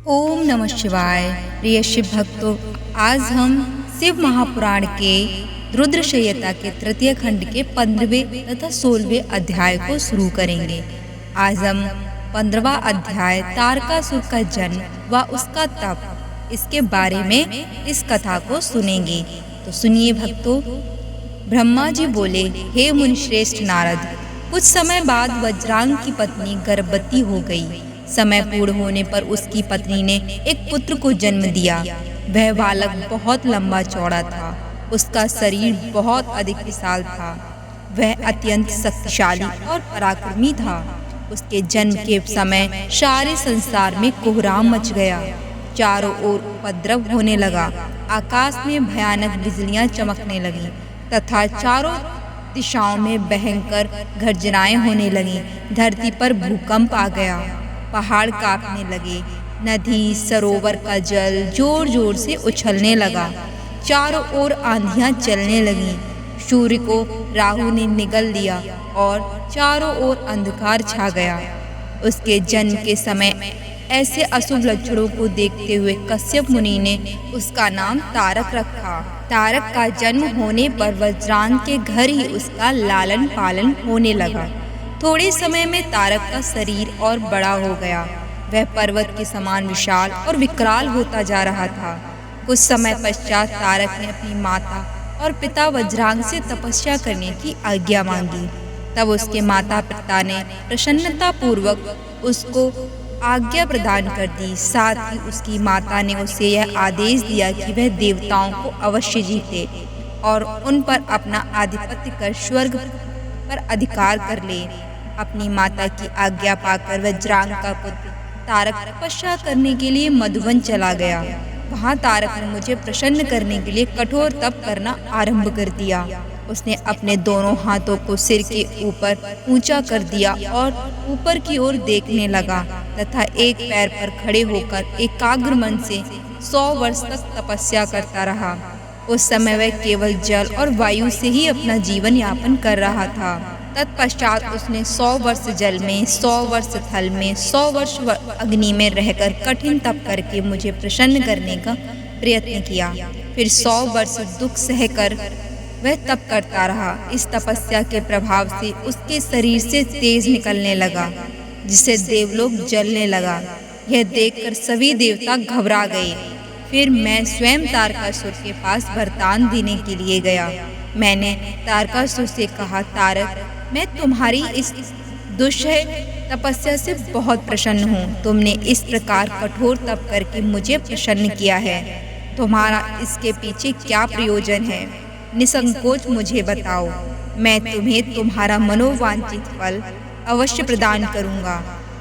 ओम नमः शिवाय। प्रिय शिव भक्तों, आज हम शिव महापुराण के रुद्र संहिता के तृतीय खंड के 15वें तथा 16वें अध्याय को शुरू करेंगे। आज हम 15वां अध्याय तारकासुर का जन्म व उसका तप, इसके बारे में इस कथा को सुनेंगे। तो सुनिए भक्तों। ब्रह्मा जी बोले, हे मुनिश्रेष्ठ नारद, कुछ समय बाद वज्रांग की पत्नी गर्भवती हो गई। समय पूर्ण होने पर उसकी पत्नी ने एक पुत्र को जन्म दिया। वह बालक बहुत लंबा चौड़ा था, उसका शरीर बहुत अधिक विशाल था। वह अत्यंत शक्तिशाली और पराक्रमी था। उसके जन्म के समय सारे संसार में कोहराम मच गया। चारों ओर उपद्रव होने लगा। आकाश में भयानक बिजलियां चमकने लगीं तथा चारों दिशाओं में भयंकर गर्जनाएं होने लगीं। धरती पर भूकंप आ गया, पहाड़ कांपने लगे, नदी सरोवर का जल जोर जोर से उछलने लगा। चारों ओर आंधियां चलने लगीं। सूर्य को राहु ने निगल लिया और चारों ओर अंधकार छा गया। उसके जन्म के समय ऐसे अशुभ लक्षणों को देखते हुए कश्यप मुनि ने उसका नाम तारक रखा। तारक का जन्म होने पर वज्रांग के घर ही उसका लालन पालन होने लगा। थोड़े समय में तारक का शरीर और बड़ा हो गया। वह पर्वत के समान विशाल और विकराल होता जा रहा था। कुछ समय पश्चात तारक ने अपनी माता और पिता वज्रांग से तपस्या करने की आज्ञा मांगी। तब उसके माता पिता ने प्रसन्नता पूर्वक उसको आज्ञा प्रदान कर दी। साथ ही उसकी माता ने उसे यह आदेश दिया कि वह देवताओं को अवश्य जीते और उन पर अपना आधिपत्य कर स्वर्ग पर अधिकार कर ले। अपनी माता की आज्ञा पाकर वज्रांग का पुत्र तारक तपस्या करने के लिए मधुवन चला गया। वहाँ तारक ने मुझे प्रसन्न करने के लिए कठोर तप करना आरंभ कर दिया। उसने अपने दोनों हाथों को सिर के ऊपर ऊंचा कर दिया और ऊपर की ओर देखने लगा तथा एक पैर पर खड़े होकर एकाग्र मन से 100 वर्ष तक तपस्या करता रहा। उस समय वह केवल जल और वायु से ही अपना जीवन यापन कर रहा था। तत्पश्चात उसने 100 वर्ष जल में, 100 वर्ष थल में, 100 वर्ष अग्नि में रहकर कठिन तप करके मुझे प्रसन्न करने का प्रयत्न किया। फिर 100 वर्ष दुख सहकर वह तप करता रहा। इस तपस्या के प्रभाव से उसके शरीर से तेज निकलने लगा, जिससे देवलोक जलने लगा। यह देखकर सभी देवता घबरा गए। फिर मैं स्वयं तारकासुर के पास वरदान देने के लिए गया। मैंने तारकासुर से कहा, तारक, मैं तुम्हारी इस दुष्ट तपस्या से बहुत प्रसन्न हूँ। तुमने इस प्रकार कठोर तप करके मुझे प्रसन्न किया है। तुम्हारा इसके पीछे क्या प्रयोजन है? निसंकोच मुझे बताओ। मैं तुम्हें तुम्हारा मनोवांछित फल अवश्य प्रदान करूँगा।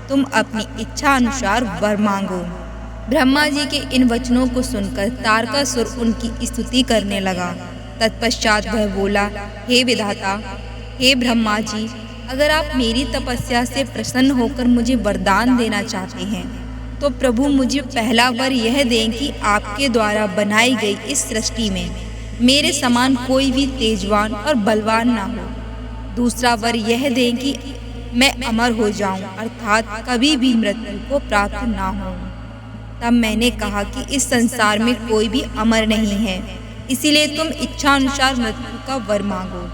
तुम अपनी इच्छा अनुसार वर मांगो। ब्रह्मा जी के इन वचनों को सुनकर तारकासुर उनकी स्तुति करने लगा। तत्पश्चात वह बोला, हे विधाता, हे ब्रह्मा जी, अगर आप मेरी तपस्या से प्रसन्न होकर मुझे वरदान देना चाहते हैं तो प्रभु मुझे पहला वर यह दें कि आपके द्वारा बनाई गई इस सृष्टि में मेरे समान कोई भी तेजवान और बलवान ना हो। दूसरा वर यह दें कि मैं अमर हो जाऊं, अर्थात कभी भी मृत्यु को प्राप्त ना हो। तब मैंने कहा कि इस संसार में कोई भी अमर नहीं है, इसीलिए तुम इच्छा अनुसार मृत्यु का वर मांगो।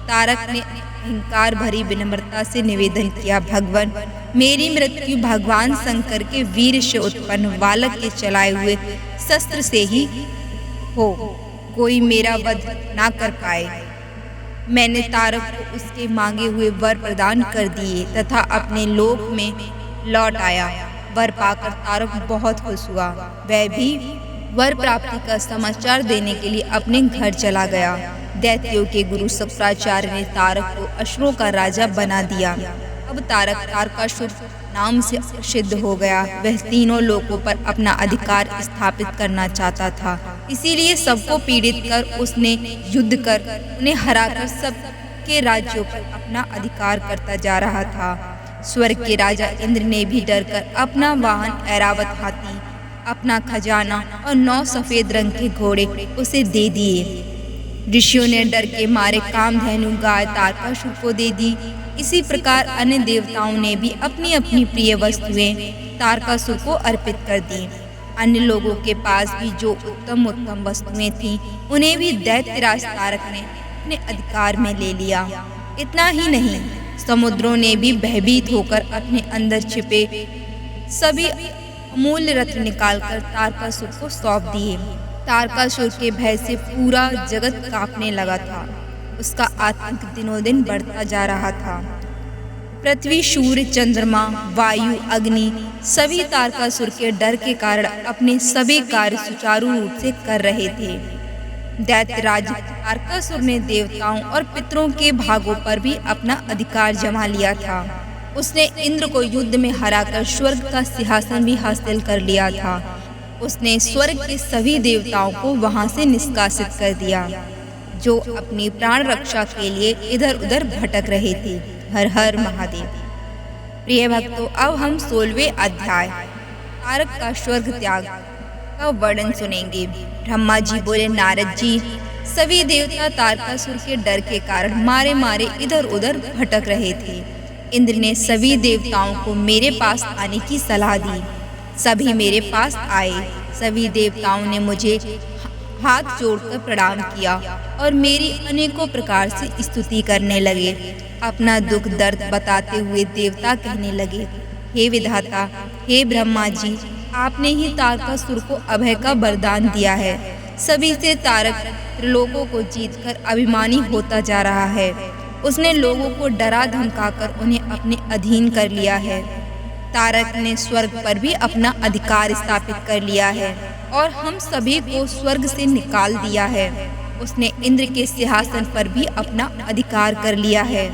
तारक ने अहंकार भरी विनम्रता से निवेदन किया, भगवान, मेरी मृत्यु भगवान शंकर के वीर से उत्पन्न बालक के चलाए हुए शस्त्र से ही हो, कोई मेरा वध ना कर पाए। मैंने तारक को उसके मांगे हुए वर प्रदान कर दिए तथा अपने लोक में लौट आया। वर पाकर तारक बहुत खुश हुआ। वह भी वर प्राप्ति का समाचार देने के लिए अपने घर चला गया। दैत्यों के गुरु शुक्राचार्य ने तारक को असुरों का राजा बना दिया। अब तारक तारकासुर नाम से प्रसिद्ध हो गया। वह तीनों लोकों पर अपना अधिकार स्थापित करना चाहता था, इसीलिए सबको पीड़ित कर उसने युद्ध कर उन्हें हराकर सबके राज्यों पर अपना अधिकार करता जा रहा था। स्वर्ग के राजा इंद्र ने भी डरकर अपना वाहन ऐरावत हाथी, अपना खजाना और 9 सफेद रंग के घोड़े उसे दे दिए। ऋषियों ने डर के मारे कामधेनु गाय तारकासुर को दे दी। इसी प्रकार अन्य देवताओं ने भी अपनी अपनी प्रिय वस्तुएं तारकासुर को अर्पित कर दी। अन्य लोगों के पास भी जो उत्तम उत्तम वस्तुएं थीं, उन्हें भी दैत्यराज तारक ने अपने अधिकार में ले लिया। इतना ही नहीं, समुद्रों ने भी भयभीत होकर अपने अंदर छिपे सभी अमूल्य रत्न निकालकर तारकासुर को सौंप दिए। तारकासुर के भय से पूरा जगत कांपने लगा था। उसका आतंक दिनों दिन बढ़ता जा रहा था। पृथ्वी, सूर्य, चंद्रमा, वायु, अग्नि सभी तारकासुर के डर के कारण अपने सभी कार्य सुचारू रूप से कर रहे थे। दैत्यराज तारकासुर ने देवताओं और पितरों के भागों पर भी अपना अधिकार जमा लिया था। उसने इंद्र को युद्ध में हराकर स्वर्ग का सिंहासन भी हासिल कर लिया था। उसने स्वर्ग के सभी देवताओं को वहां से निष्कासित कर दिया, जो अपनी प्राण रक्षा के लिए इधर उधर भटक रहे थे। हर हर महादेव। प्रिय भक्तों, अब हम 16वें अध्याय तारक का स्वर्ग त्याग का वर्णन सुनेंगे। ब्रह्मा जी बोले, नारद जी, सभी देवता तारकासुर के डर के कारण मारे मारे इधर उधर भटक रहे थे। इंद्र ने सभी देवताओं को मेरे पास आने की सलाह दी। सभी मेरे पास आए। सभी देवताओं ने मुझे हाथ जोड़कर प्रणाम किया और मेरी अनेकों प्रकार से स्तुति करने लगे। अपना दुख दर्द बताते हुए देवता कहने लगे, हे विधाता, हे ब्रह्मा जी, आपने ही तारकासुर को अभय का वरदान दिया है। सभी से तारक त्रिलोकों को जीतकर अभिमानी होता जा रहा है। उसने लोगों को डरा धमकाकर उन्हें अपने अधीन कर लिया है। तारक ने स्वर्ग पर भी अपना अधिकार स्थापित कर लिया है और हम सभी को स्वर्ग से निकाल दिया है। उसने इंद्र के सिंहासन पर भी अपना अधिकार कर लिया है।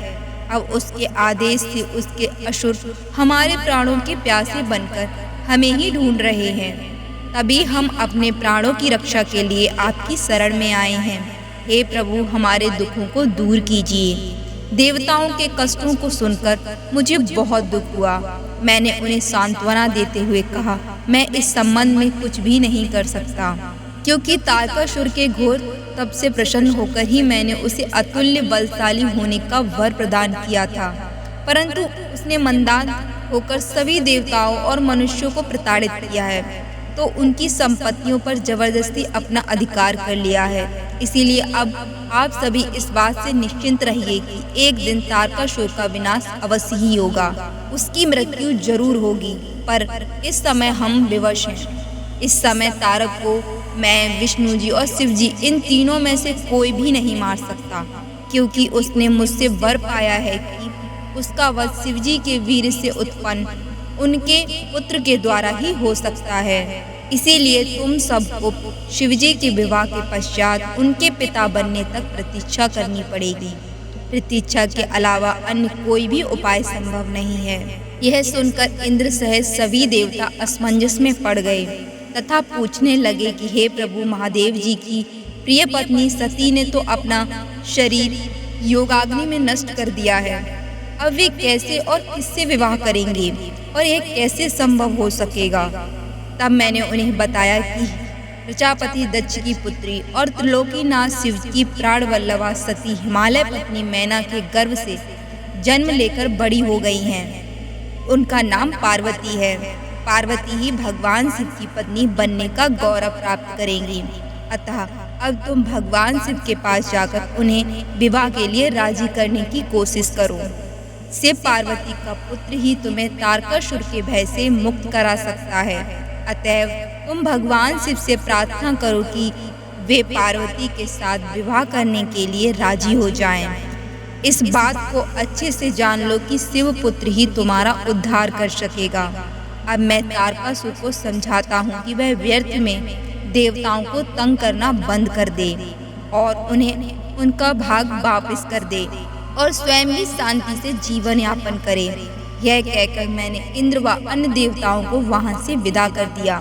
अब उसके आदेश से उसके असुर हमारे प्राणों के प्यासे बनकर हमें ही ढूंढ रहे हैं। तभी हम अपने प्राणों की रक्षा के लिए आपकी शरण में आए हैं। हे प्रभु, हमारे दुखों को दूर कीजिए। देवताओं के कष्टों को सुनकर मुझे बहुत दुख हुआ। मैंने उन्हें सांत्वना देते हुए कहा, मैं इस संबंध में कुछ भी नहीं कर सकता, क्योंकि तारकासुर के घोर तप से प्रसन्न होकर ही मैंने उसे अतुल्य बलशाली होने का वर प्रदान किया था। परंतु उसने मंदान होकर सभी देवताओं और मनुष्यों को प्रताड़ित किया है, तो उनकी संपत्तियों पर जबरदस्ती अपना अधिकार कर लिया है। इसीलिए अब आप सभी इस बात से निश्चिंत रहिए कि एक दिन तारकासुर का विनाश अवश्य ही होगा। उसकी मृत्यु जरूर होगी, पर इस समय हम विवश हैं। इस समय तारक को मैं, विष्णु जी और शिव जी, इन तीनों में से कोई भी नहीं मार सकता, क्योंकि उसने मुझसे वर पाया है कि उसका वध शिव जी के वीर से उत्पन्न उनके पुत्र के द्वारा ही हो सकता है। इसीलिए तुम सबको शिवजी के विवाह के पश्चात उनके पिता बनने तक प्रतीक्षा करनी पड़ेगी। प्रतीक्षा के अलावा अन्य कोई भी उपाय संभव नहीं है। यह सुनकर इंद्र सहित सभी देवता असमंजस में पड़ गए तथा पूछने लगे कि हे प्रभु, महादेव जी की प्रिय पत्नी सती ने तो अपना शरीर योगाग्नि में नष्ट कर दिया है। अब वे कैसे और किससे विवाह करेंगे और यह कैसे संभव हो सकेगा? तब मैंने उन्हें बताया कि प्रजापति दक्ष की पुत्री और त्रिलोकीनाथ शिव की प्राण वल्लभा सती हिमालय पत्नी मैना के गर्भ से जन्म लेकर बड़ी हो गई हैं। उनका नाम पार्वती है। पार्वती ही भगवान शिव की पत्नी बनने का गौरव प्राप्त करेंगी। अतः अब तुम भगवान शिव के पास जाकर उन्हें विवाह के लिए राजी करने की कोशिश करो। शिव पार्वती का पुत्र ही तुम्हें तारकासुर के भय से मुक्त करा सकता है। अतएव तुम भगवान शिव से प्रार्थना करो कि वे पार्वती के साथ विवाह करने के लिए राजी हो जाएं। इस बात को अच्छे से जान लो कि शिव पुत्र ही तुम्हारा उद्धार कर सकेगा। अब मैं तारकासुर को समझाता हूँ कि वह व्यर्थ में देवताओं को तंग करना बंद कर दे और उन्हें उनका भाग वापस कर दे और स्वयं भी शांति से जीवन यापन करे। यह कहकर मैंने इंद्र व अन्य देवताओं को वहां से विदा कर दिया।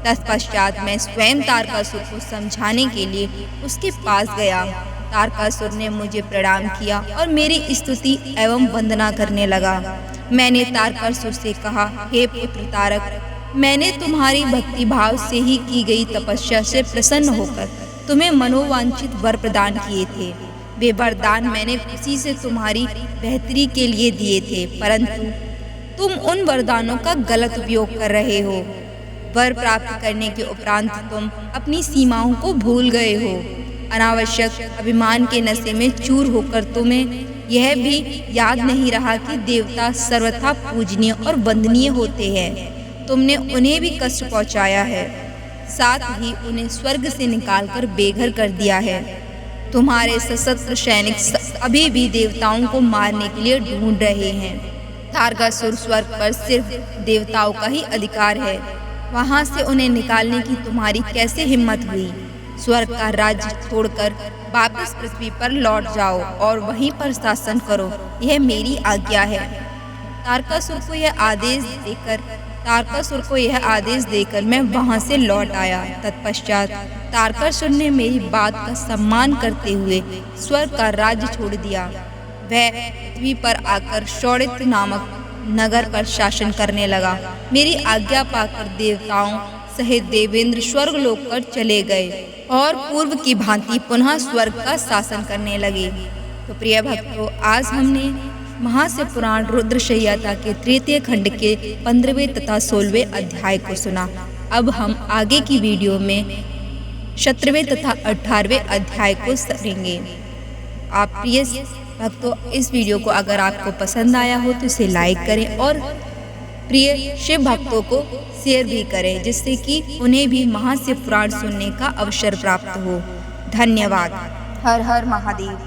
तत्पश्चात मैं स्वयं तारकासुर को समझाने के लिए उसके पास गया। तारकासुर ने मुझे प्रणाम किया और मेरी स्तुति एवं वंदना करने लगा। मैंने तारकासुर से कहा, हे पुत्र तारक, मैंने तुम्हारी भक्ति भाव से ही की गई तपस्या से प्रसन्न होकर तुम्हें मनोवांछित वर प्रदान किए थे। वे वरदान मैंने खुशी से तुम्हारी बेहतरी के लिए दिए थे, परंतु तुम उन वरदानों का गलत उपयोग कर रहे हो। वर प्राप्त करने के उपरांत तुम अपनी सीमाओं को भूल गए हो। अनावश्यक अभिमान के नशे में चूर होकर तुम्हें यह भी याद नहीं रहा कि देवता सर्वथा पूजनीय और वंदनीय होते हैं। तुमने उन्हें भी कष्ट पहुंचाया है, साथ ही उन्हें स्वर्ग से निकालकर बेघर कर दिया है। तुम्हारे सशस्त्र सैनिक अभी भी देवताओं को मारने के लिए ढूंढ रहे हैं। तारकासुर स्वर्ग पर सिर्फ देवताओं का ही अधिकार है, वहां से उन्हें निकालने की तुम्हारी कैसे हिम्मत हुई? स्वर्ग का राज्य छोड़कर वापस पृथ्वी पर लौट जाओ और वहीं पर शासन करो, यह मेरी आज्ञा है। तारकासुर को यह आदेश देकर मैं वहां से लौट आया। तत्पश्चात तारकासुर ने मेरी बात का सम्मान करते हुए स्वर्ग का राज्य छोड़ दिया। वह पृथ्वी पर आकर शौरित नामक नगर पर शासन करने लगा। मेरी आज्ञा पाकर देवताओं सहित देवेंद्र स्वर्गलोक पर चले गए और पूर्व की भांति पुनः स्वर्ग का शासन करने लगे। तो प्रिय भक्तों, आज हमने महाशिव पुराण रुद्रशय्या के तृतीय खंड के 15वें तथा 16वें अध्याय को सुना। अब हम आगे की वीडियो में 17वें तथा 18वें अध्याय को सुनेंगे। आप प्रिय भक्तों, इस वीडियो को अगर आपको पसंद आया हो तो इसे लाइक करें और प्रिय शिव भक्तों को शेयर भी करें, जिससे कि उन्हें भी महाशिव पुराण सुनने का अवसर प्राप्त हो। धन्यवाद। हर हर महादेव।